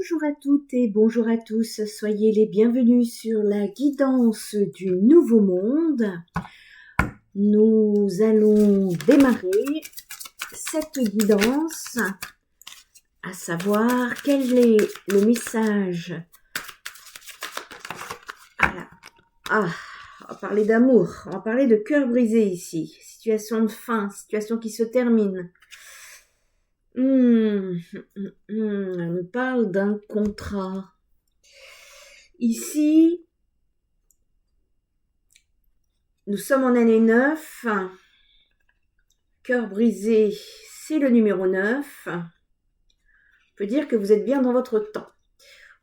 Bonjour à toutes et bonjour à tous, soyez les bienvenus sur la guidance du nouveau monde. Nous allons démarrer cette guidance, à savoir quel est le message. Voilà. On va parler d'amour, on va parler de cœur brisé ici, situation de fin, situation qui se termine. On nous parle d'un contrat. Ici, nous sommes en année 9. Cœur brisé, c'est le numéro 9. On peut dire que vous êtes bien dans votre temps.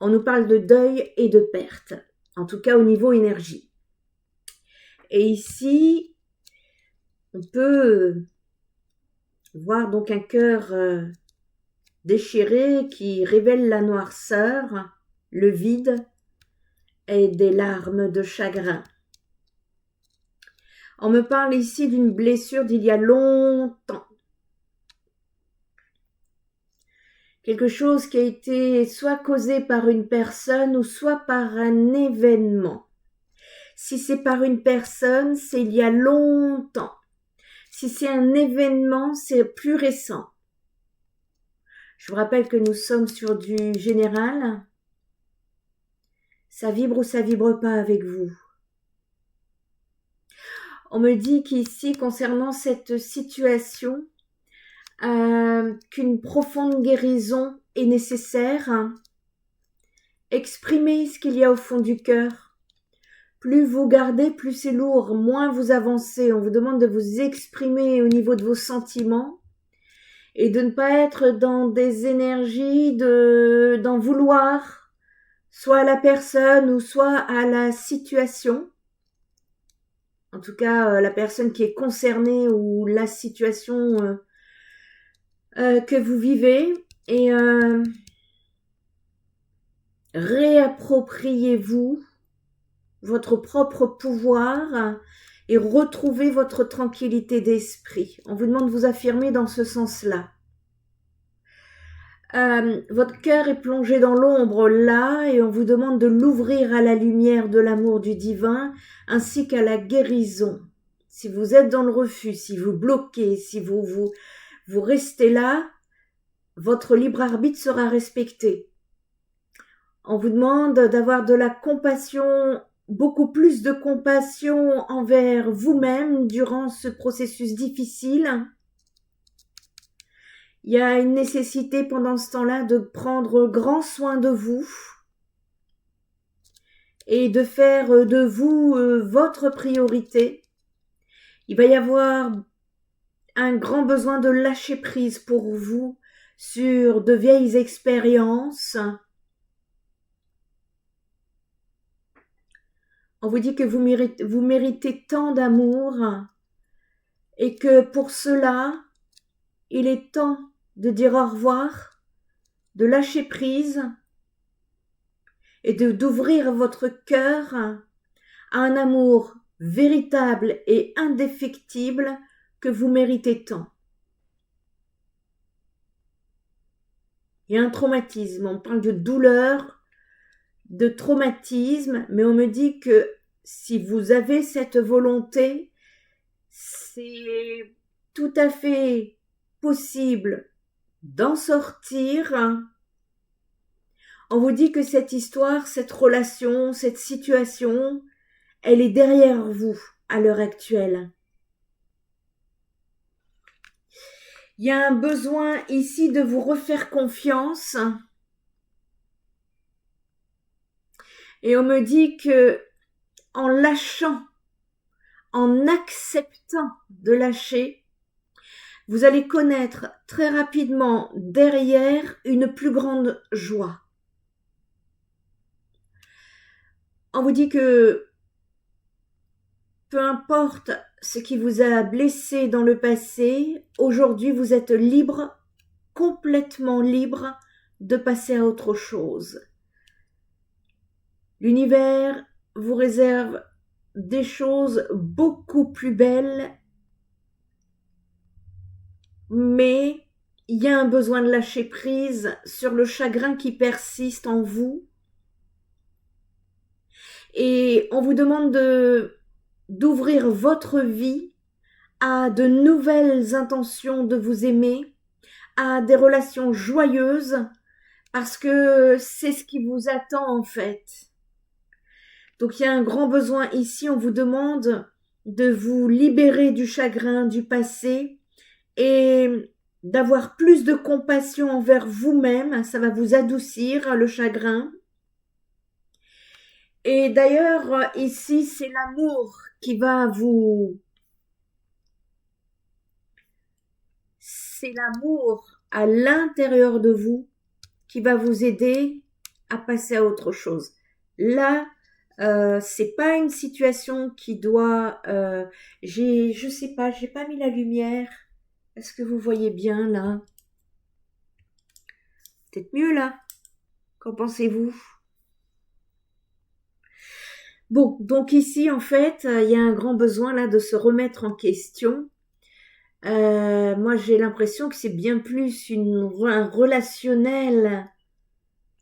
On nous parle de deuil et de perte, en tout cas au niveau énergie. Et ici, on peut voir donc un cœur déchiré qui révèle la noirceur, le vide et des larmes de chagrin. On me parle ici d'une blessure d'il y a longtemps. Quelque chose qui a été soit causé par une personne ou soit par un événement. Si c'est par une personne, c'est il y a longtemps. Si c'est un événement, c'est plus récent. Je vous rappelle que nous sommes sur du général. Ça vibre ou ça vibre pas avec vous. On me dit qu'ici, concernant cette situation, qu'une profonde guérison est nécessaire. Exprimez ce qu'il y a au fond du cœur. Plus vous gardez, plus c'est lourd, moins vous avancez. On vous demande de vous exprimer au niveau de vos sentiments et de ne pas être dans des énergies d'en vouloir, soit à la personne ou soit à la situation. En tout cas, la personne qui est concernée ou la situation que vous vivez. Et réappropriez-vous votre propre pouvoir et retrouvez votre tranquillité d'esprit. On vous demande de vous affirmer dans ce sens-là. Votre cœur est plongé dans l'ombre là et on vous demande de l'ouvrir à la lumière de l'amour du divin ainsi qu'à la guérison. Si vous êtes dans le refus, si vous bloquez, si vous restez là, votre libre arbitre sera respecté. On vous demande d'avoir de la compassion, beaucoup plus de compassion envers vous-même durant ce processus difficile. Il y a une nécessité pendant ce temps-là de prendre grand soin de vous et de faire de vous votre priorité. Il va y avoir un grand besoin de lâcher prise pour vous sur de vieilles expériences. On vous dit que vous méritez tant d'amour et que pour cela, il est temps de dire au revoir, de lâcher prise et d'ouvrir votre cœur à un amour véritable et indéfectible que vous méritez tant. Il y a un traumatisme, on parle de douleur, de traumatisme, mais on me dit que si vous avez cette volonté, c'est tout à fait possible d'en sortir. On vous dit que cette histoire, cette relation, cette situation, elle est derrière vous à l'heure actuelle. Il y a un besoin ici de vous refaire confiance. Et on me dit que en lâchant, en acceptant de lâcher, vous allez connaître très rapidement derrière une plus grande joie. On vous dit que peu importe ce qui vous a blessé dans le passé, aujourd'hui vous êtes libre, complètement libre de passer à autre chose. L'univers vous réserve des choses beaucoup plus belles, mais il y a un besoin de lâcher prise sur le chagrin qui persiste en vous. Et on vous demande d'ouvrir votre vie à de nouvelles intentions de vous aimer, à des relations joyeuses, parce que c'est ce qui vous attend en fait. Donc il y a un grand besoin ici, on vous demande de vous libérer du chagrin du passé et d'avoir plus de compassion envers vous-même, ça va vous adoucir le chagrin. Et d'ailleurs, ici, c'est l'amour qui va vous... C'est l'amour à l'intérieur de vous qui va vous aider à passer à autre chose. Là, c'est pas une situation qui doit... je sais pas, j'ai pas mis la lumière. Est-ce que vous voyez bien là? Peut-être mieux là. Qu'en pensez-vous? Bon, donc ici, en fait, il y a un grand besoin là de se remettre en question. Moi, j'ai l'impression que c'est bien plus un relationnel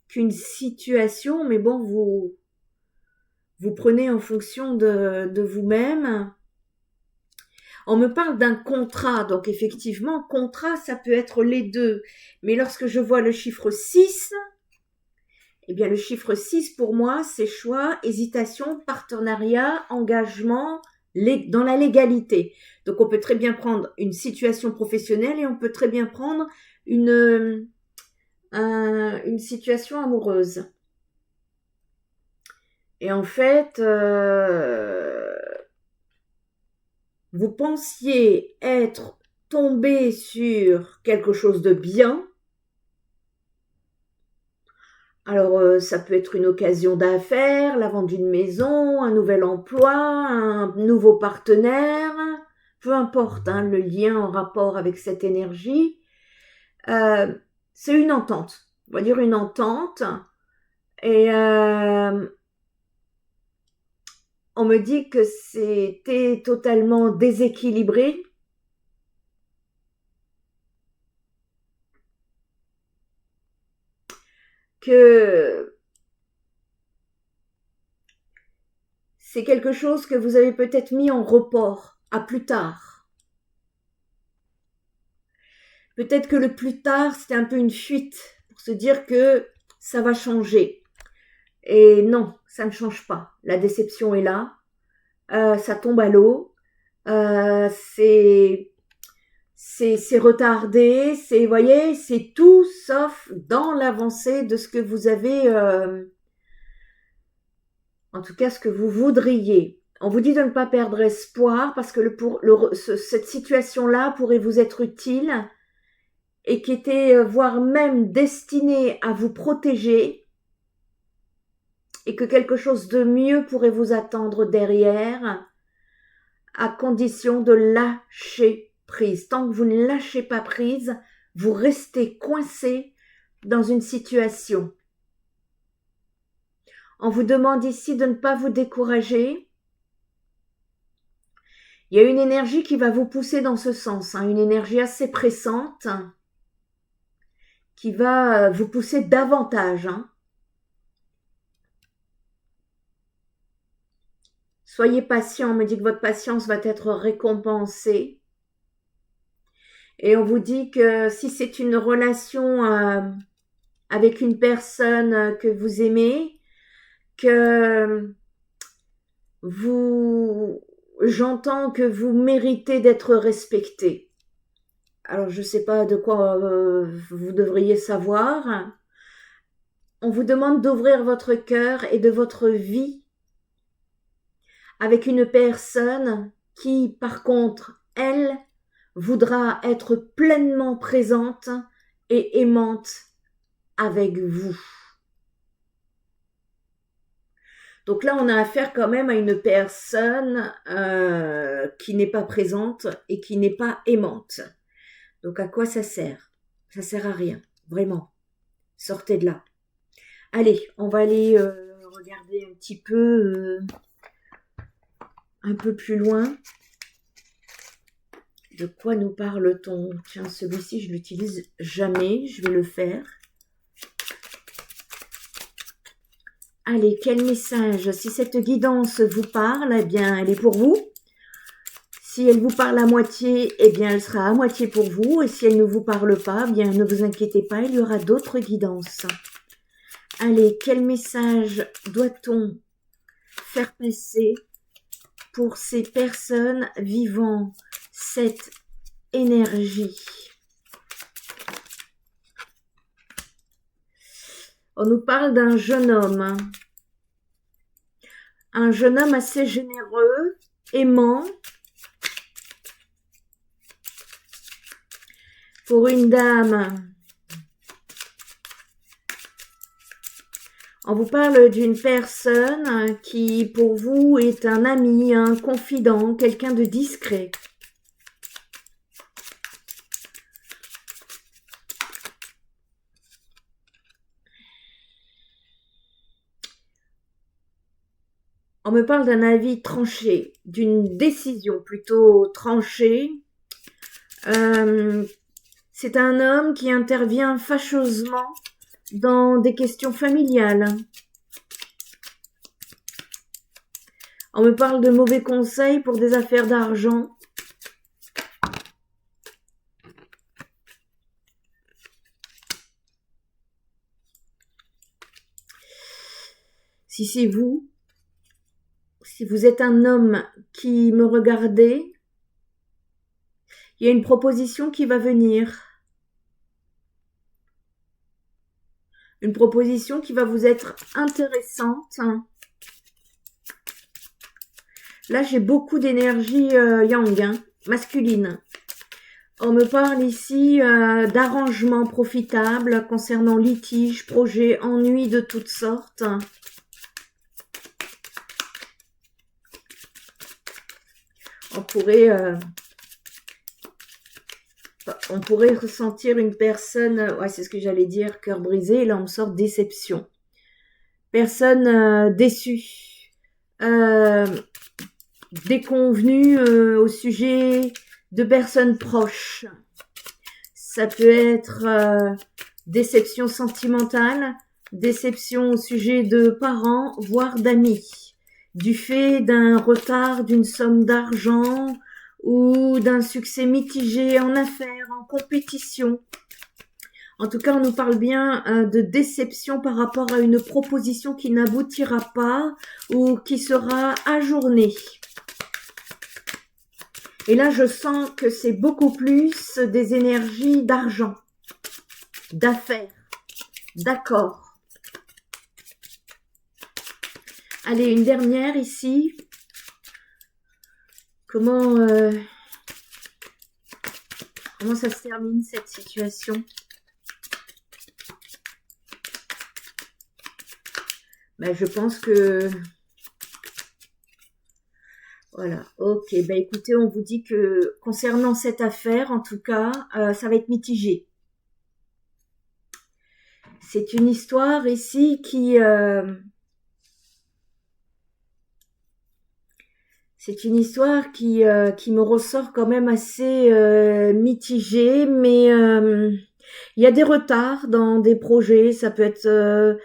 qu'une situation, mais bon, vous prenez en fonction de vous-même. On me parle d'un contrat, donc effectivement, contrat, ça peut être les deux. Mais lorsque je vois le chiffre 6, eh bien, le chiffre 6, pour moi, c'est choix, hésitation, partenariat, engagement, dans la légalité. Donc, on peut très bien prendre une situation professionnelle et on peut très bien prendre une situation amoureuse. Et en fait, vous pensiez être tombé sur quelque chose de bien. Alors, ça peut être une occasion d'affaires, la vente d'une maison, un nouvel emploi, un nouveau partenaire, peu importe hein, le lien en rapport avec cette énergie. C'est une entente, on va dire une entente. Et on me dit que c'était totalement déséquilibré. Que c'est quelque chose que vous avez peut-être mis en report à plus tard. Peut-être que le plus tard, c'était un peu une fuite pour se dire que ça va changer. Et non, ça ne change pas. La déception est là, ça tombe à l'eau, c'est retardé, vous voyez, c'est tout sauf dans l'avancée de ce que vous avez, en tout cas ce que vous voudriez. On vous dit de ne pas perdre espoir parce que cette situation-là pourrait vous être utile et qui était voire même destinée à vous protéger et que quelque chose de mieux pourrait vous attendre derrière à condition de lâcher prise. Tant que vous ne lâchez pas prise, vous restez coincé dans une situation. On vous demande ici de ne pas vous décourager. Il y a une énergie qui va vous pousser dans ce sens, hein, une énergie assez pressante qui va vous pousser davantage. Hein. Soyez patient, on me dit que votre patience va être récompensée. Et on vous dit que si c'est une relation avec une personne que vous aimez, que j'entends que vous méritez d'être respecté. Alors, je ne sais pas de quoi vous devriez savoir. On vous demande d'ouvrir votre cœur et de votre vie avec une personne qui, par contre, elle, voudra être pleinement présente et aimante avec vous. Donc là, on a affaire quand même à une personne qui n'est pas présente et qui n'est pas aimante. Donc à quoi ça sert? Ça sert à rien, vraiment. Sortez de là. Allez, on va aller regarder un peu plus loin. De quoi nous parle-t-on? Tiens, celui-ci, je l'utilise jamais, je vais le faire. Allez, quel message? Si cette guidance vous parle, eh bien, elle est pour vous. Si elle vous parle à moitié, eh bien, elle sera à moitié pour vous. Et si elle ne vous parle pas, eh bien, ne vous inquiétez pas, il y aura d'autres guidances. Allez, quel message doit-on faire passer pour ces personnes vivant cette énergie? On nous parle d'un jeune homme. Un jeune homme assez généreux, aimant. Pour une dame, on vous parle d'une personne qui, pour vous, est un ami, un confident, quelqu'un de discret. On me parle d'un avis tranché, d'une décision plutôt tranchée. C'est un homme qui intervient fâcheusement dans des questions familiales. On me parle de mauvais conseils pour des affaires d'argent. Si c'est vous, si vous êtes un homme qui me regardez, il y a une proposition qui va venir. Une proposition qui va vous être intéressante. Là, j'ai beaucoup d'énergie yang, masculine. On me parle ici d'arrangements profitables concernant litiges, projets, ennuis de toutes sortes. On pourrait ressentir une personne, ouais, c'est ce que j'allais dire, cœur brisé. Là, on me sort déception. Personne déçue, déconvenue au sujet de personnes proches. Ça peut être déception sentimentale, déception au sujet de parents, voire d'amis, du fait d'un retard d'une somme d'argent ou d'un succès mitigé en affaires, en compétition. En tout cas, on nous parle bien de déception par rapport à une proposition qui n'aboutira pas ou qui sera ajournée. Et là, je sens que c'est beaucoup plus des énergies d'argent, d'affaires, d'accord. Allez, une dernière ici. Comment ça se termine cette situation? Ben, je pense que... Voilà, ok. Ben, écoutez, on vous dit que concernant cette affaire, en tout cas, ça va être mitigé. C'est une histoire ici qui... C'est une histoire qui me ressort quand même assez mitigée, mais il y a des retards dans des projets, ça peut être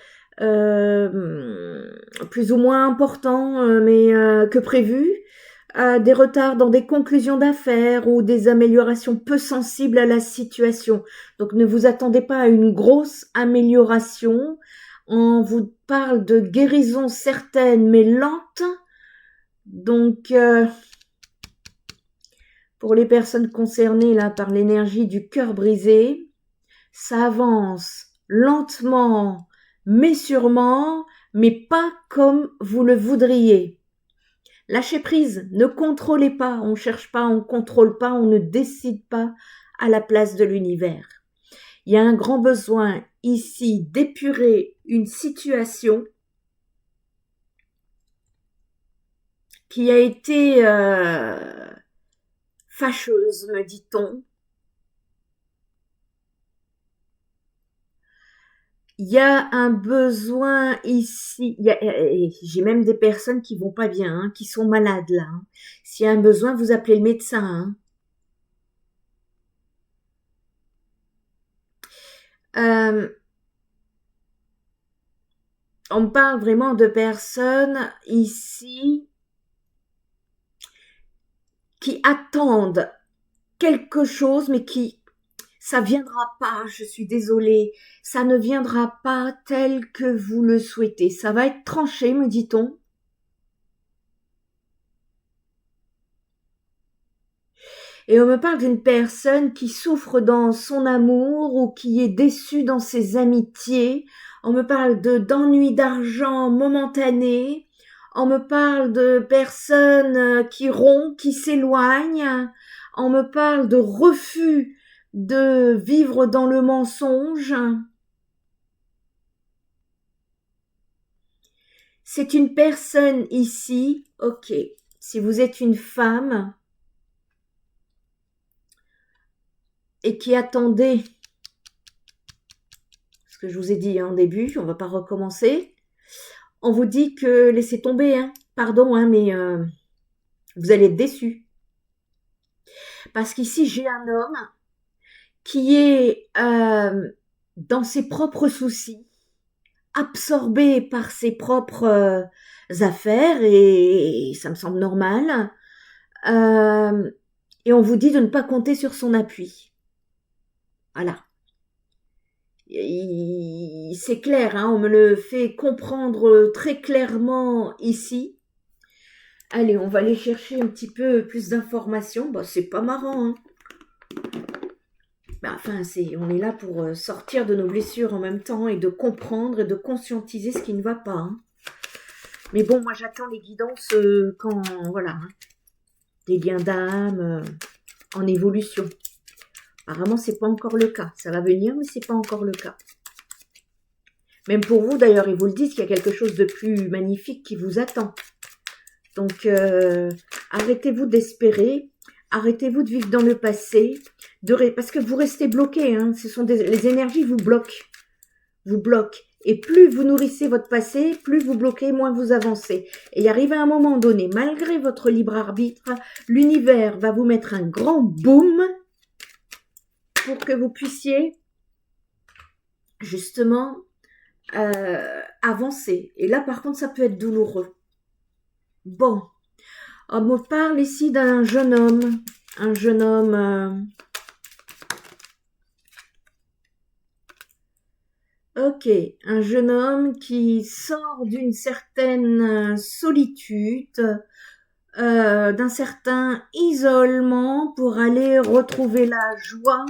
plus ou moins important, mais que prévu. Des retards dans des conclusions d'affaires ou des améliorations peu sensibles à la situation. Donc ne vous attendez pas à une grosse amélioration. On vous parle de guérison certaine mais lente. Donc, pour les personnes concernées là par l'énergie du cœur brisé, ça avance lentement, mais sûrement, mais pas comme vous le voudriez. Lâchez prise, ne contrôlez pas, on ne cherche pas, on ne contrôle pas, on ne décide pas à la place de l'univers. Il y a un grand besoin ici d'épurer une situation qui a été fâcheuse, me dit-on. Il y a un besoin ici. J'ai même des personnes qui vont pas bien, hein, qui sont malades là. Hein. S'il y a un besoin, vous appelez le médecin. Hein. Euh, on parle vraiment de personnes ici qui attendent quelque chose, mais qui, ça viendra pas, je suis désolée, ça ne viendra pas tel que vous le souhaitez. Ça va être tranché, me dit-on. Et on me parle d'une personne qui souffre dans son amour ou qui est déçue dans ses amitiés. On me parle d'ennuis d'argent momentanés. On me parle de personnes qui rompent, qui s'éloignent. On me parle de refus de vivre dans le mensonge. C'est une personne ici, ok, si vous êtes une femme et qui attendait, ce que je vous ai dit en début, on va pas recommencer, on vous dit que laissez tomber, hein, pardon, hein, mais vous allez être déçus. Parce qu'ici, j'ai un homme qui est dans ses propres soucis, absorbé par ses propres affaires, et ça me semble normal. Et on vous dit de ne pas compter sur son appui. Voilà. C'est clair, hein, on me le fait comprendre très clairement ici. Allez, on va aller chercher un petit peu plus d'informations. Bah, c'est pas marrant, hein. Bah, enfin, on est là pour sortir de nos blessures en même temps et de comprendre et de conscientiser ce qui ne va pas, hein. Mais bon, moi j'attends les guidances quand, voilà, hein, des liens d'âme en évolution. Apparemment, c'est pas encore le cas. Ça va venir, mais c'est pas encore le cas. Même pour vous, d'ailleurs, ils vous le disent qu'il y a quelque chose de plus magnifique qui vous attend. Donc, arrêtez-vous d'espérer, arrêtez-vous de vivre dans le passé, parce que vous restez bloqué, hein. Les énergies vous bloquent. Et plus vous nourrissez votre passé, plus vous bloquez, moins vous avancez. Et il arrive à un moment donné, malgré votre libre arbitre, l'univers va vous mettre un grand boom pour que vous puissiez justement avancer. Et là, par contre, ça peut être douloureux. Bon, on me parle ici d'un jeune homme. Un jeune homme... Ok, un jeune homme qui sort d'une certaine solitude, d'un certain isolement pour aller retrouver la joie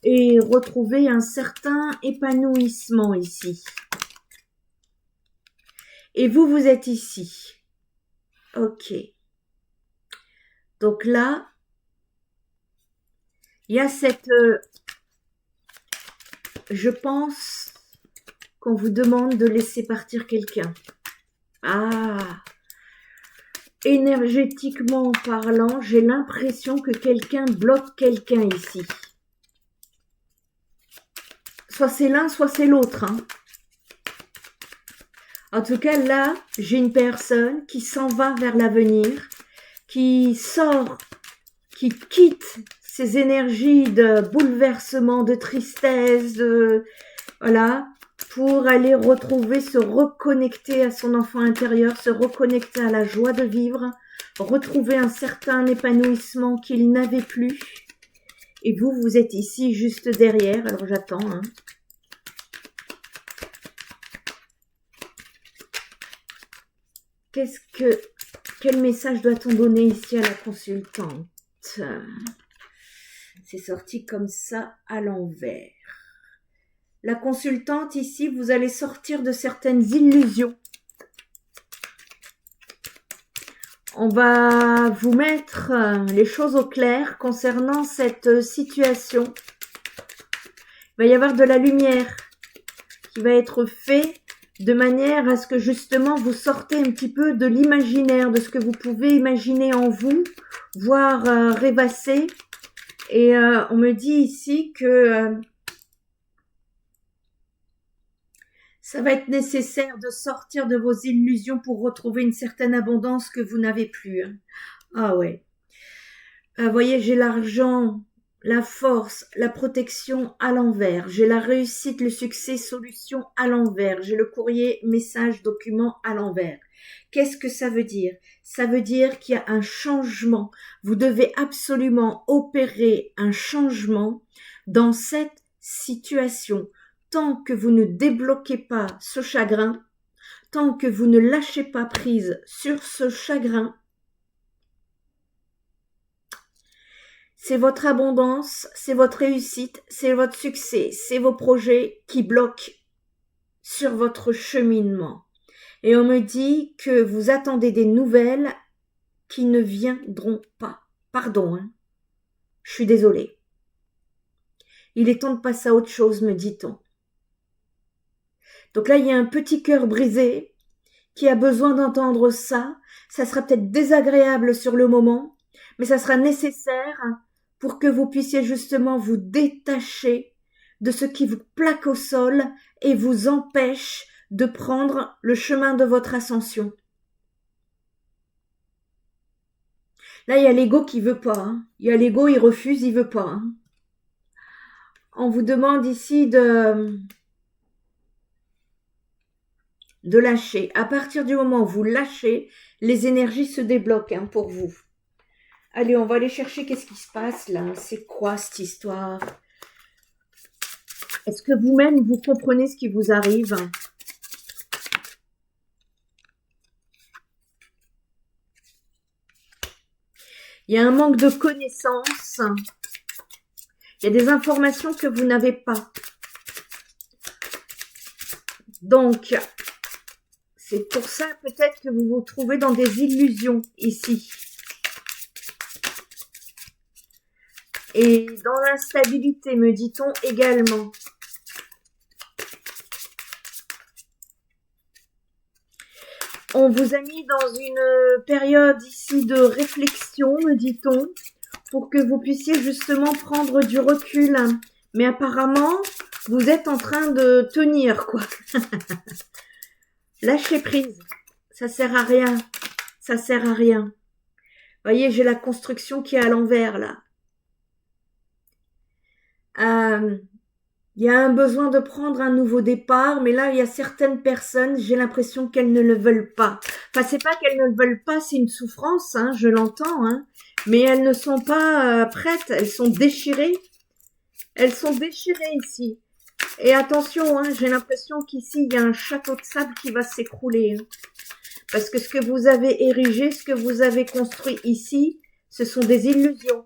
et retrouver un certain épanouissement ici. Et vous, vous êtes ici. Ok. Donc là, il y a cette... je pense qu'on vous demande de laisser partir quelqu'un. Ah, énergétiquement parlant, j'ai l'impression que quelqu'un bloque quelqu'un ici. Soit c'est l'un, soit c'est l'autre, hein. En tout cas, là, j'ai une personne qui s'en va vers l'avenir, qui sort, qui quitte ces énergies de bouleversement, de tristesse, voilà, pour aller retrouver, se reconnecter à son enfant intérieur, se reconnecter à la joie de vivre, retrouver un certain épanouissement qu'il n'avait plus. Et vous, vous êtes ici juste derrière, alors j'attends, hein. Quel message doit-on donner ici à la consultante? C'est sorti comme ça à l'envers. La consultante ici, vous allez sortir de certaines illusions. On va vous mettre les choses au clair concernant cette situation. Il va y avoir de la lumière qui va être faite de manière à ce que justement vous sortez un petit peu de l'imaginaire, de ce que vous pouvez imaginer en vous, voire rêvasser. Et on me dit ici que ça va être nécessaire de sortir de vos illusions pour retrouver une certaine abondance que vous n'avez plus. Ah ouais. Vous voyez, j'ai l'argent la force, la protection à l'envers. J'ai la réussite, le succès, solution à l'envers. J'ai le courrier, message, document à l'envers. Qu'est-ce que ça veut dire? Ça veut dire qu'il y a un changement. Vous devez absolument opérer un changement dans cette situation. Tant que vous ne débloquez pas ce chagrin, tant que vous ne lâchez pas prise sur ce chagrin, c'est votre abondance, c'est votre réussite, c'est votre succès, c'est vos projets qui bloquent sur votre cheminement. Et on me dit que vous attendez des nouvelles qui ne viendront pas. Pardon, hein. Je suis désolée. Il est temps de passer à autre chose, me dit-on. Donc là, il y a un petit cœur brisé qui a besoin d'entendre ça. Ça sera peut-être désagréable sur le moment, mais ça sera nécessaire pour que vous puissiez justement vous détacher de ce qui vous plaque au sol et vous empêche de prendre le chemin de votre ascension. Là, il y a l'ego qui veut pas. Hein. Il y a l'ego, il refuse, il veut pas. Hein. On vous demande ici de lâcher. À partir du moment où vous lâchez, les énergies se débloquent hein, pour vous. Allez, on va aller chercher qu'est-ce qui se passe là. C'est quoi cette histoire? Est-ce que vous-même, vous comprenez ce qui vous arrive? Il y a un manque de connaissances. Il y a des informations que vous n'avez pas. Donc, c'est pour ça peut-être que vous vous trouvez dans des illusions ici. Et dans l'instabilité, me dit-on également. On vous a mis dans une période ici de réflexion, me dit-on, pour que vous puissiez justement prendre du recul. Mais apparemment, vous êtes en train de tenir, quoi. Lâchez prise. Ça sert à rien. Ça sert à rien. Voyez, j'ai la construction qui est à l'envers, là. Il y a un besoin de prendre un nouveau départ, mais là, il y a certaines personnes, j'ai l'impression qu'elles ne le veulent pas. Enfin, c'est pas qu'elles ne le veulent pas, c'est une souffrance, hein, je l'entends, hein, mais elles ne sont pas prêtes, elles sont déchirées. Elles sont déchirées ici. Et attention, hein, j'ai l'impression qu'ici, il y a un château de sable qui va s'écrouler. Hein, parce que ce que vous avez érigé, ce que vous avez construit ici, ce sont des illusions.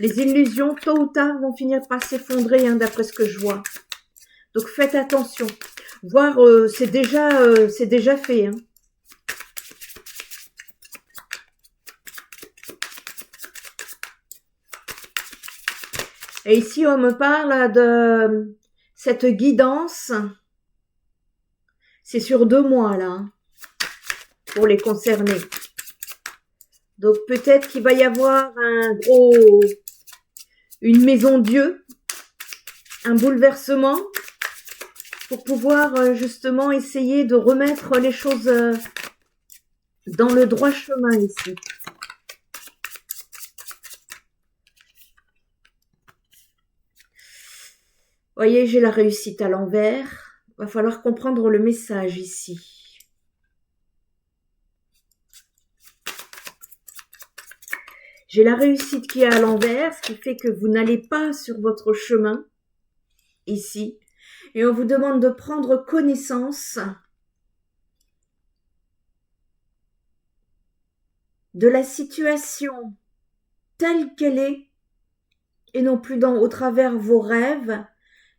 Les illusions, tôt ou tard, vont finir par s'effondrer, hein, d'après ce que je vois. Donc, faites attention. Voir, c'est déjà fait. Hein. Et ici, on me parle de cette guidance. C'est sur 2 mois, là, hein, pour les concernés. Donc, peut-être qu'il va y avoir une maison Dieu, un bouleversement, pour pouvoir justement essayer de remettre les choses dans le droit chemin ici. Voyez, j'ai la réussite à l'envers. Va falloir comprendre le message ici. J'ai la réussite qui est à l'envers, ce qui fait que vous n'allez pas sur votre chemin, ici. Et on vous demande de prendre connaissance de la situation telle qu'elle est, et non plus au travers vos rêves.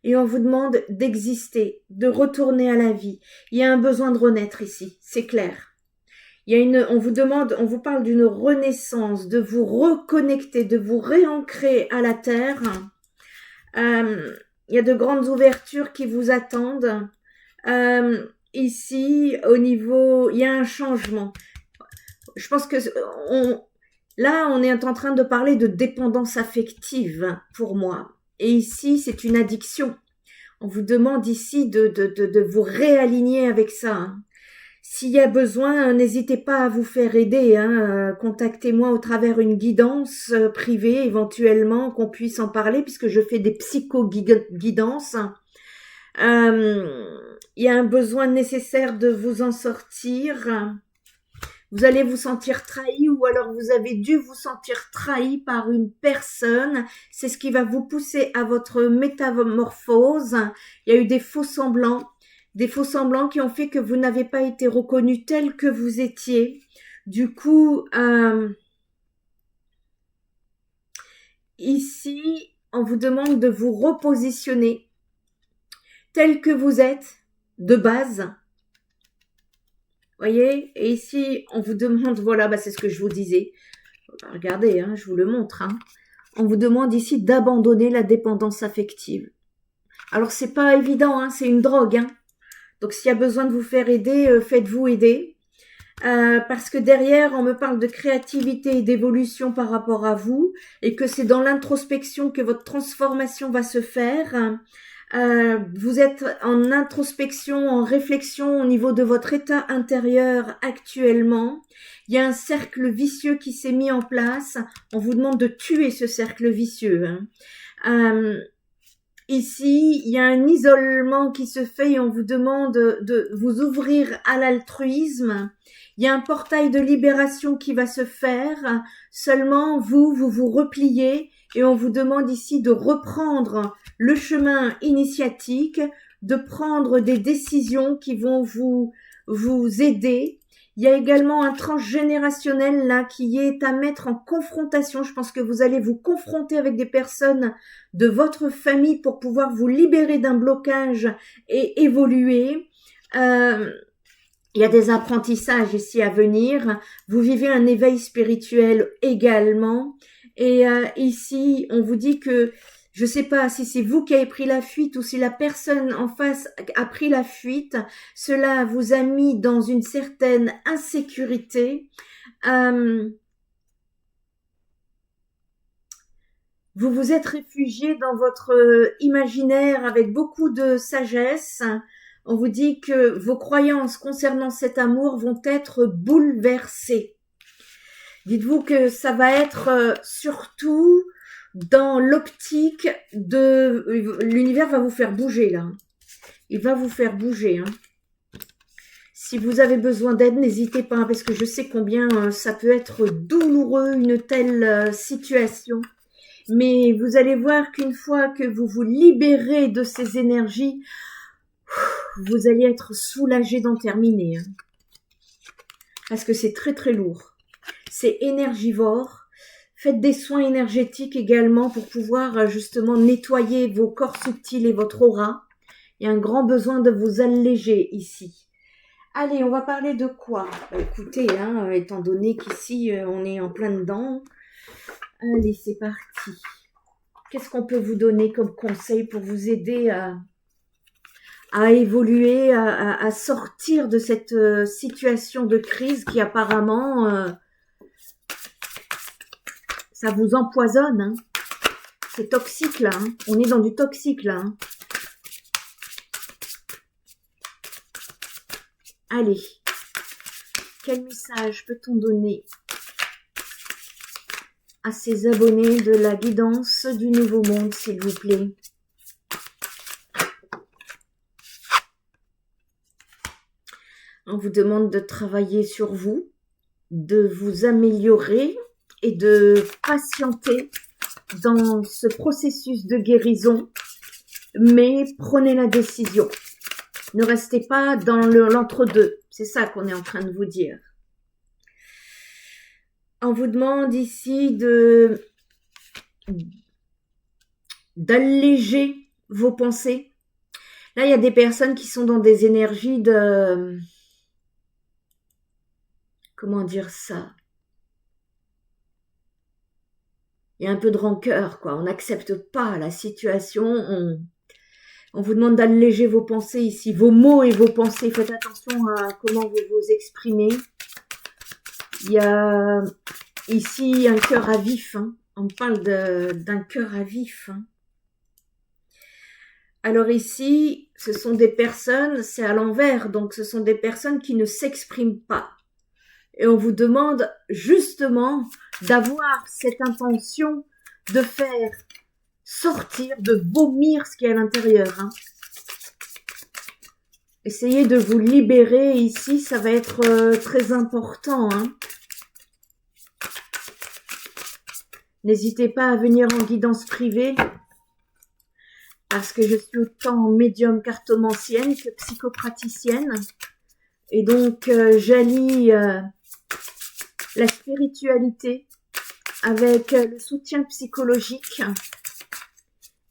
Et on vous demande d'exister, de retourner à la vie. Il y a un besoin de renaître ici, c'est clair. On vous parle d'une renaissance, de vous reconnecter, de vous réancrer à la terre. Il y a de grandes ouvertures qui vous attendent. Ici, au niveau, il y a un changement. Je pense que là, on est en train de parler de dépendance affective pour moi. Et ici, c'est une addiction. On vous demande ici de vous réaligner avec ça. Hein. S'il y a besoin, n'hésitez pas à vous faire aider, hein. Contactez-moi au travers une guidance privée éventuellement, qu'on puisse en parler, puisque je fais des psycho-guidances. Il y a un besoin nécessaire de vous en sortir. Vous allez vous sentir trahi ou alors vous avez dû vous sentir trahi par une personne. C'est ce qui va vous pousser à votre métamorphose. Il y a eu des faux semblants qui ont fait que vous n'avez pas été reconnu tel que vous étiez. Du coup, ici, on vous demande de vous repositionner tel que vous êtes de base. Voyez, et ici, on vous demande, voilà, c'est ce que je vous disais. Regardez, je vous le montre. On vous demande ici d'abandonner la dépendance affective. Alors, c'est pas évident, c'est une drogue. Donc, s'il y a besoin de vous faire aider, faites-vous aider. Parce que derrière, on me parle de créativité et d'évolution par rapport à vous, et que c'est dans l'introspection que votre transformation va se faire. Vous êtes en introspection, en réflexion au niveau de votre état intérieur actuellement. Il y a un cercle vicieux qui s'est mis en place. On vous demande de tuer ce cercle vicieux. Ici, il y a un isolement qui se fait et on vous demande de vous ouvrir à l'altruisme. Il y a un portail de libération qui va se faire. Seulement, vous vous repliez et on vous demande ici de reprendre le chemin initiatique, de prendre des décisions qui vont vous aider. Il y a également un transgénérationnel là qui est à mettre en confrontation. Je pense que vous allez vous confronter avec des personnes de votre famille pour pouvoir vous libérer d'un blocage et évoluer. Il y a des apprentissages ici à venir. Vous vivez un éveil spirituel également. Et ici, on vous dit que je ne sais pas si c'est vous qui avez pris la fuite ou si la personne en face a pris la fuite. Cela vous a mis dans une certaine insécurité. Vous vous êtes réfugié dans votre imaginaire avec beaucoup de sagesse. On vous dit que vos croyances concernant cet amour vont être bouleversées. Dites-vous que ça va être surtout dans l'optique de... L'univers va vous faire bouger là. Il va vous faire bouger. Si vous avez besoin d'aide, n'hésitez pas, parce que je sais combien ça peut être douloureux, une telle situation. Mais vous allez voir qu'une fois que vous vous libérez de ces énergies, vous allez être soulagé d'en terminer. Parce que c'est très très lourd. C'est énergivore. Faites des soins énergétiques également pour pouvoir justement nettoyer vos corps subtils et votre aura. Il y a un grand besoin de vous alléger ici. Allez, on va parler de quoi? Écoutez, étant donné qu'ici on est en plein dedans. Allez, c'est parti. Qu'est-ce qu'on peut vous donner comme conseil pour vous aider à évoluer, à sortir de cette situation de crise qui apparemment, ça vous empoisonne. C'est toxique là. On est dans du toxique là. Allez, quel message peut-on donner à ces abonnés de la guidance du Nouveau Monde, s'il vous plaît? On vous demande de travailler sur vous, de vous améliorer et de patienter dans ce processus de guérison, mais prenez la décision. Ne restez pas dans l'entre-deux. C'est ça qu'on est en train de vous dire. On vous demande ici d'alléger vos pensées. Là, il y a des personnes qui sont dans des énergies de... Comment dire ça? Il y a un peu de rancœur, quoi. On n'accepte pas la situation. On vous demande d'alléger vos pensées ici, vos mots et vos pensées. Faites attention à comment vous vous exprimez. Il y a ici un cœur à vif. On parle d'un cœur à vif. Alors ici, ce sont des personnes, c'est à l'envers, donc ce sont des personnes qui ne s'expriment pas. Et on vous demande justement d'avoir cette intention de faire sortir, de vomir ce qui est à l'intérieur. Hein. Essayez de vous libérer ici, ça va être très important. Hein. N'hésitez pas à venir en guidance privée parce que je suis autant médium cartomancienne que psychopraticienne. Et donc, j'allie la spiritualité avec le soutien psychologique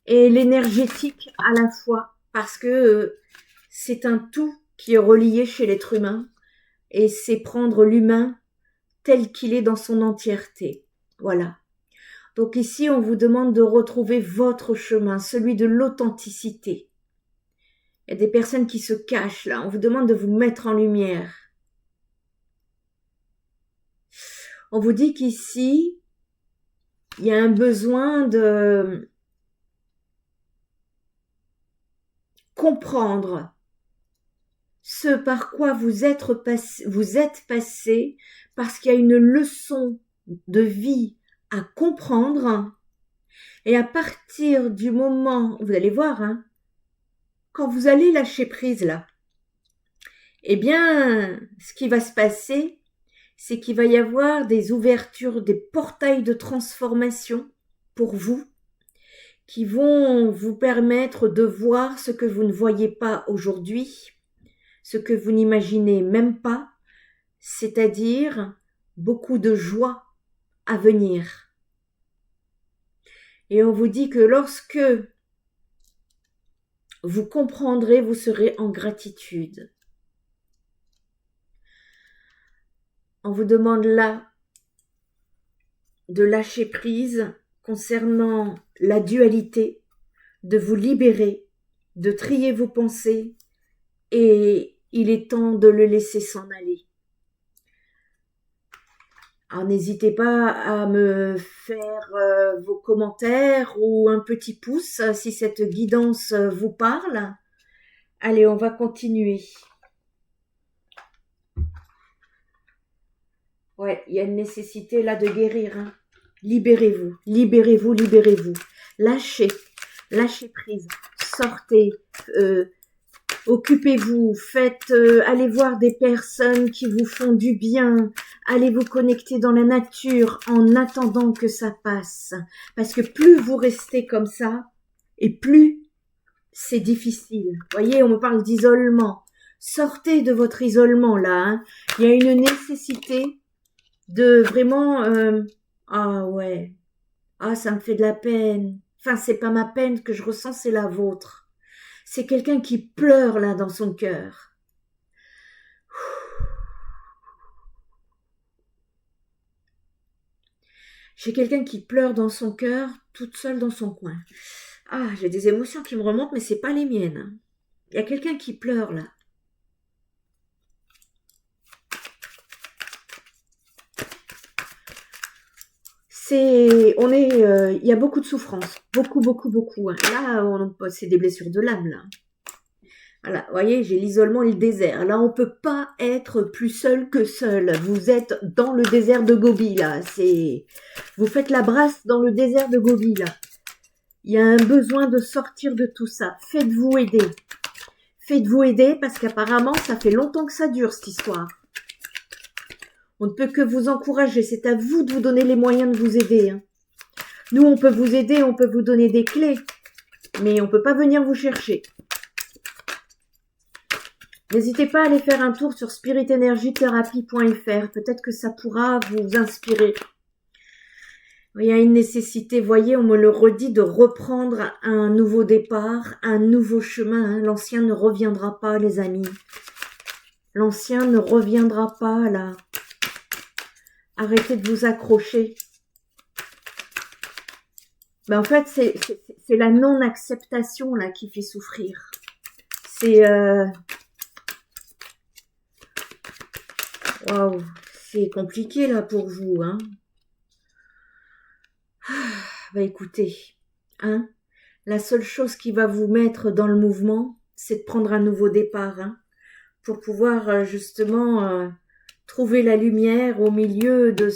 et l'énergétique à la fois parce que c'est un tout qui est relié chez l'être humain et c'est prendre l'humain tel qu'il est dans son entièreté. Voilà. Donc ici, on vous demande de retrouver votre chemin, celui de l'authenticité. Il y a des personnes qui se cachent là, on vous demande de vous mettre en lumière. On vous dit qu'ici, il y a un besoin de comprendre ce par quoi vous êtes passé parce qu'il y a une leçon de vie à comprendre et à partir du moment, vous allez voir, hein, quand vous allez lâcher prise là, eh bien, ce qui va se passer, c'est qu'il va y avoir des ouvertures, des portails de transformation pour vous qui vont vous permettre de voir ce que vous ne voyez pas aujourd'hui, ce que vous n'imaginez même pas, c'est-à-dire beaucoup de joie à venir. Et on vous dit que lorsque vous comprendrez, vous serez en gratitude. On vous demande là de lâcher prise concernant la dualité, de vous libérer, de trier vos pensées et il est temps de le laisser s'en aller. Alors n'hésitez pas à me faire vos commentaires ou un petit pouce si cette guidance vous parle. Allez, on va continuer. Ouais, il y a une nécessité là de guérir. Hein. Libérez-vous, libérez-vous, libérez-vous. Lâchez prise. Sortez, occupez-vous, faites, allez voir des personnes qui vous font du bien. Allez vous connecter dans la nature en attendant que ça passe. Parce que plus vous restez comme ça, et plus c'est difficile. Vous voyez, on me parle d'isolement. Sortez de votre isolement là. Hein. Il y a une nécessité de vraiment ah ouais, ah ça me fait de la peine, enfin c'est pas ma peine que je ressens, c'est la vôtre, c'est quelqu'un qui pleure là dans son cœur. J'ai quelqu'un qui pleure dans son cœur toute seule dans son coin. Ah, j'ai des émotions qui me remontent mais c'est pas les miennes. Il y a quelqu'un qui pleure là. Il y a beaucoup de souffrance, beaucoup. Hein. Là, c'est des blessures de l'âme là. Voilà, vous voyez, j'ai l'isolement et le désert. Là, on peut pas être plus seul que seul. Vous êtes dans le désert de Gobi là. Vous faites la brasse dans le désert de Gobi là. Il y a un besoin de sortir de tout ça. Faites-vous aider. Faites-vous aider parce qu'apparemment, ça fait longtemps que ça dure cette histoire. On ne peut que vous encourager. C'est à vous de vous donner les moyens de vous aider. Hein. Nous, on peut vous aider, on peut vous donner des clés, mais on ne peut pas venir vous chercher. N'hésitez pas à aller faire un tour sur spiritenergytherapy.fr. Peut-être que ça pourra vous inspirer. Il y a une nécessité, voyez, on me le redit, de reprendre un nouveau départ, un nouveau chemin. Hein. L'ancien ne reviendra pas, les amis. L'ancien ne reviendra pas, là. Arrêtez de vous accrocher. Ben, en fait, c'est la non-acceptation là qui fait souffrir. Waouh, c'est compliqué là pour vous, hein. Bah écoutez, hein, La seule chose qui va vous mettre dans le mouvement, c'est de prendre un nouveau départ, hein, pour pouvoir justement trouver la lumière au milieu de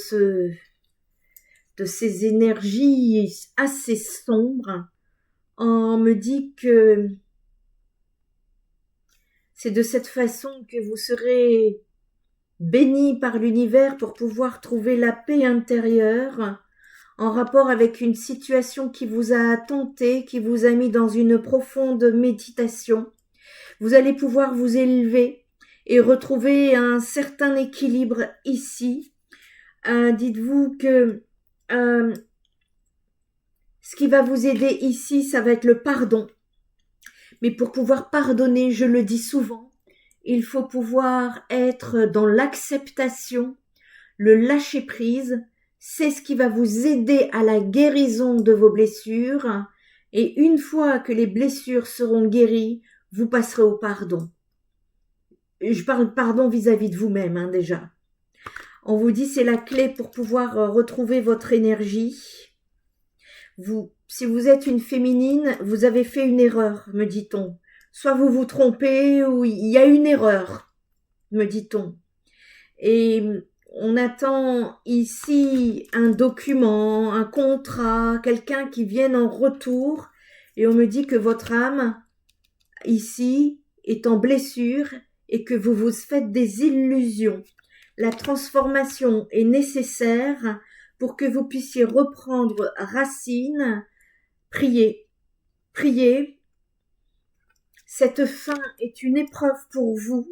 ces énergies assez sombres. On me dit que c'est de cette façon que vous serez béni par l'univers pour pouvoir trouver la paix intérieure en rapport avec une situation qui vous a tenté, qui vous a mis dans une profonde méditation. Vous allez pouvoir vous élever et retrouver un certain équilibre ici. Dites-vous que ce qui va vous aider ici, ça va être le pardon. Mais pour pouvoir pardonner, je le dis souvent, il faut pouvoir être dans l'acceptation, le lâcher-prise. C'est ce qui va vous aider à la guérison de vos blessures. Et une fois que les blessures seront guéries, vous passerez au pardon. Je parle pardon vis-à-vis de vous-même, hein, déjà. On vous dit c'est la clé pour pouvoir retrouver votre énergie. Si vous êtes une féminine, vous avez fait une erreur, me dit-on. Soit vous vous trompez ou il y a une erreur, me dit-on. Et on attend ici un document, un contrat, quelqu'un qui vienne en retour. Et on me dit que votre âme, ici, est en blessure et que vous vous faites des illusions. La transformation est nécessaire pour que vous puissiez reprendre racine. Priez, priez. Cette fin est une épreuve pour vous.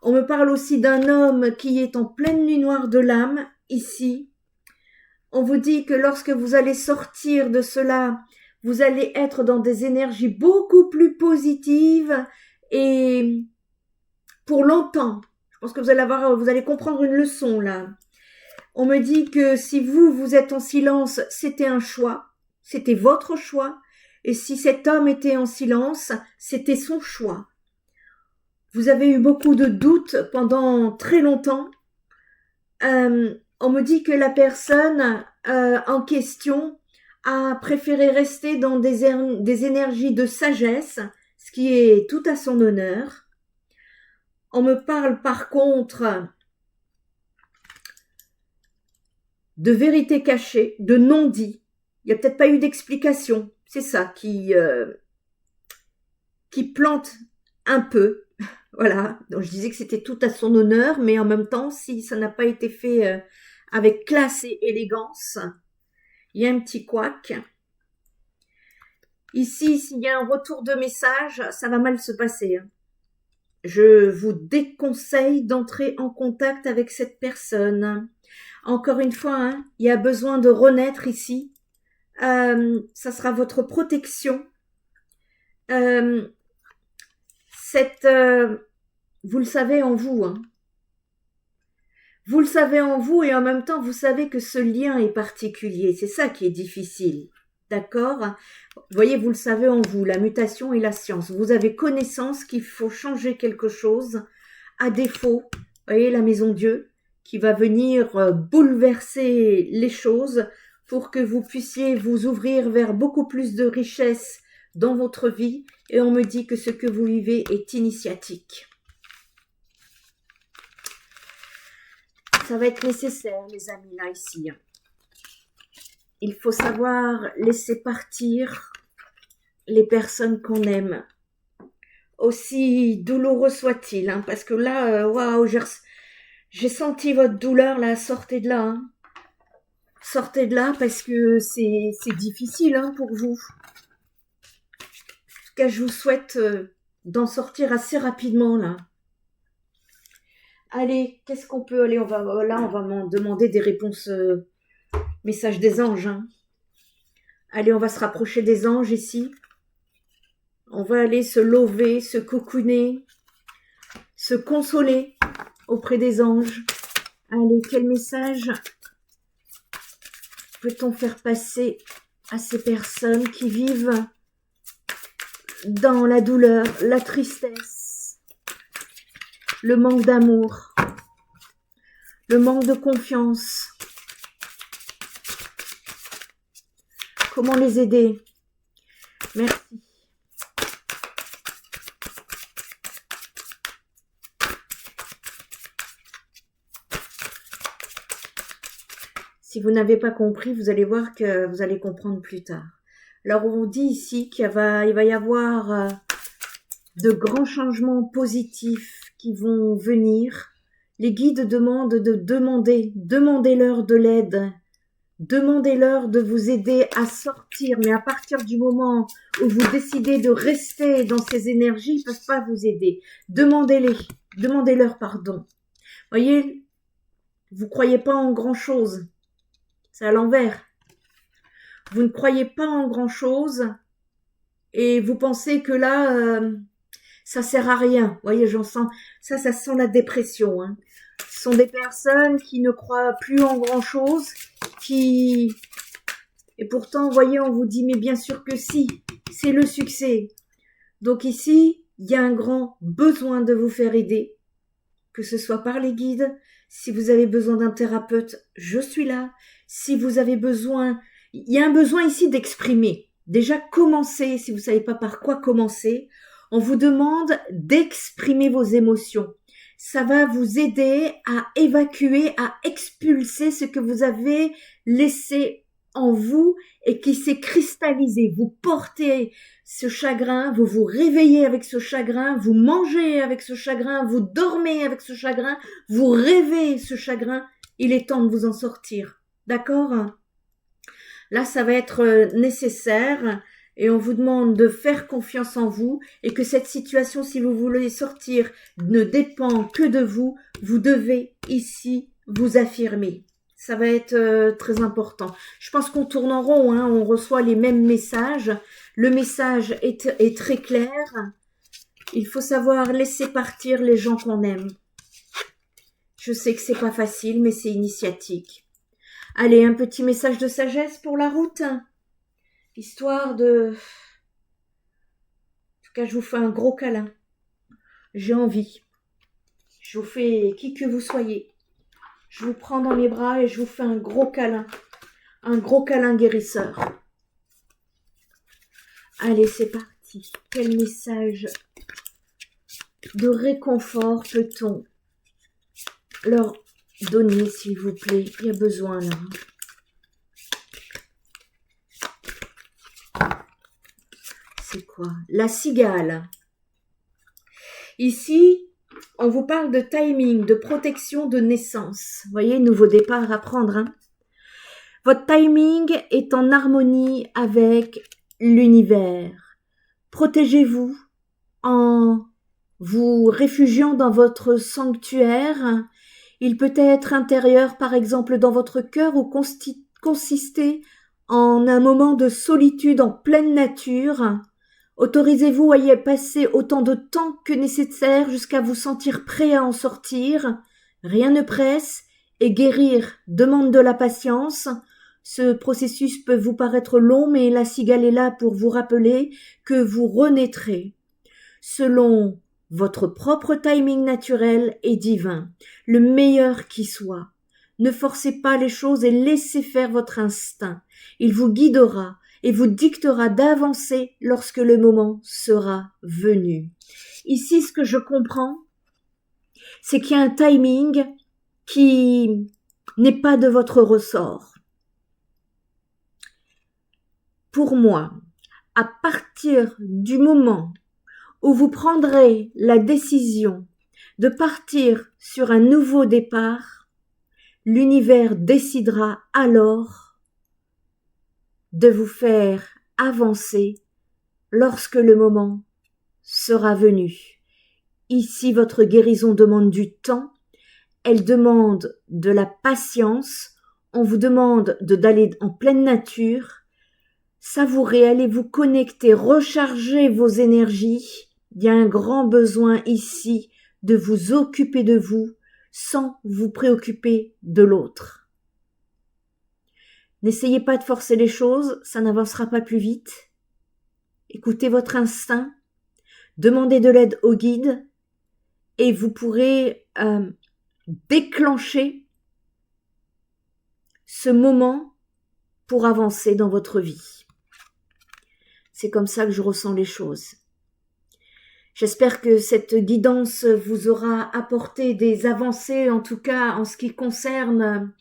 On me parle aussi d'un homme qui est en pleine nuit noire de l'âme, ici. On vous dit que lorsque vous allez sortir de cela, vous allez être dans des énergies beaucoup plus positives et pour longtemps. Je pense que vous allez comprendre une leçon là. On me dit que si vous êtes en silence, c'était un choix, c'était votre choix. Et si cet homme était en silence, c'était son choix. Vous avez eu beaucoup de doutes pendant très longtemps. On me dit que la personne en question a préféré rester dans des énergies de sagesse, ce qui est tout à son honneur. On me parle par contre de vérité cachée, de non-dit. Il n'y a peut-être pas eu d'explication. C'est ça qui plante un peu. Voilà. Donc je disais que c'était tout à son honneur, mais en même temps, si ça n'a pas été fait avec classe et élégance, il y a un petit couac. Ici, s'il y a un retour de message, ça va mal se passer. Je vous déconseille d'entrer en contact avec cette personne. Encore une fois, il y a besoin de renaître ici. Ça sera votre protection. Vous le savez en vous. Vous le savez en vous et en même temps, vous savez que ce lien est particulier. C'est ça qui est difficile. D'accord ? Vous voyez, vous le savez en vous, la mutation et la science. Vous avez connaissance qu'il faut changer quelque chose. À défaut, vous voyez, la maison Dieu qui va venir bouleverser les choses pour que vous puissiez vous ouvrir vers beaucoup plus de richesse dans votre vie. Et on me dit que ce que vous vivez est initiatique. Ça va être nécessaire, les amis, là, ici. Il faut savoir laisser partir les personnes qu'on aime. Aussi douloureux soit-il, parce que là, waouh, j'ai senti votre douleur, là, sortez de là. Sortez de là parce que c'est difficile pour vous. En tout cas, je vous souhaite d'en sortir assez rapidement, là. Allez, qu'est-ce qu'on peut aller on va m'en demander des réponses messages des anges. Allez, on va se rapprocher des anges ici. On va aller se lever, se cocooner, se consoler auprès des anges. Allez, quel message peut-on faire passer à ces personnes qui vivent dans la douleur, la tristesse, le manque d'amour, le manque de confiance? Comment les aider? Merci. Si vous n'avez pas compris, vous allez voir que vous allez comprendre plus tard. Alors, on dit ici qu'il va y avoir de grands changements positifs qui vont venir. Les guides demandent de demandez-leur de l'aide. Demandez-leur de vous aider à sortir, mais à partir du moment où vous décidez de rester dans ces énergies, ils ne peuvent pas vous aider. Demandez-leur pardon. Voyez, vous ne croyez pas en grand-chose. C'est à l'envers. Vous ne croyez pas en grand-chose et vous pensez que là, ça sert à rien. Vous voyez, j'en sens, ça sent la dépression. Hein. Ce sont des personnes qui ne croient plus en grand-chose, et pourtant, vous voyez, on vous dit, mais bien sûr que si, c'est le succès. Donc ici, il y a un grand besoin de vous faire aider, que ce soit par les guides. Si vous avez besoin d'un thérapeute, je suis là. Si vous avez besoin, il y a un besoin ici d'exprimer. Déjà, commencez, si vous ne savez pas par quoi commencer, on vous demande d'exprimer vos émotions. Ça va vous aider à évacuer, à expulser ce que vous avez laissé en vous et qui s'est cristallisé. Vous portez ce chagrin, vous vous réveillez avec ce chagrin, vous mangez avec ce chagrin, vous dormez avec ce chagrin, vous rêvez ce chagrin. Il est temps de vous en sortir. D'accord ? Là, ça va être nécessaire et on vous demande de faire confiance en vous et que cette situation, si vous voulez sortir, ne dépend que de vous. Vous devez ici vous affirmer. Ça va être très important. Je pense qu'on tourne en rond, hein, on reçoit les mêmes messages. Le message est très clair. Il faut savoir laisser partir les gens qu'on aime. Je sais que c'est pas facile, mais c'est initiatique. Allez, un petit message de sagesse pour la route. Histoire de... En tout cas, je vous fais un gros câlin. J'ai envie. Je vous fais qui que vous soyez. Je vous prends dans mes bras et je vous fais un gros câlin. Un gros câlin guérisseur. Allez, c'est parti. Quel message de réconfort peut-on leur donner, s'il vous plaît? Il y a besoin, là. C'est quoi? La cigale. Ici, on vous parle de timing, de protection de naissance. Vous voyez, nouveau départ à prendre. Hein. Votre timing est en harmonie avec l'univers. Protégez-vous en vous réfugiant dans votre sanctuaire. Il peut être intérieur, par exemple, dans votre cœur ou consister en un moment de solitude en pleine nature. Autorisez-vous à y passer autant de temps que nécessaire jusqu'à vous sentir prêt à en sortir. Rien ne presse et guérir demande de la patience. Ce processus peut vous paraître long, mais la cigale est là pour vous rappeler que vous renaîtrez selon votre propre timing naturel et divin, le meilleur qui soit. Ne forcez pas les choses et laissez faire votre instinct. Il vous guidera et vous dictera d'avancer lorsque le moment sera venu. Ici, ce que je comprends, c'est qu'il y a un timing qui n'est pas de votre ressort. Pour moi, à partir du moment où vous prendrez la décision de partir sur un nouveau départ, l'univers décidera alors de vous faire avancer lorsque le moment sera venu. Ici, votre guérison demande du temps, elle demande de la patience, on vous demande d'aller en pleine nature, savourer, allez vous connecter, recharger vos énergies. Il y a un grand besoin ici de vous occuper de vous sans vous préoccuper de l'autre. N'essayez pas de forcer les choses, ça n'avancera pas plus vite. Écoutez votre instinct, demandez de l'aide au guide et vous pourrez déclencher ce moment pour avancer dans votre vie. C'est comme ça que je ressens les choses. J'espère que cette guidance vous aura apporté des avancées, en tout cas en ce qui concerne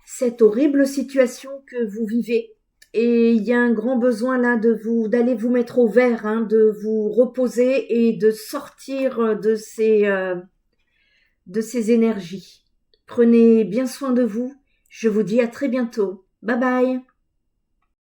cette horrible situation que vous vivez. Et il y a un grand besoin là d'aller vous mettre au vert, hein, de vous reposer et de sortir de ces énergies. Prenez bien soin de vous. Je vous dis à très bientôt. Bye bye.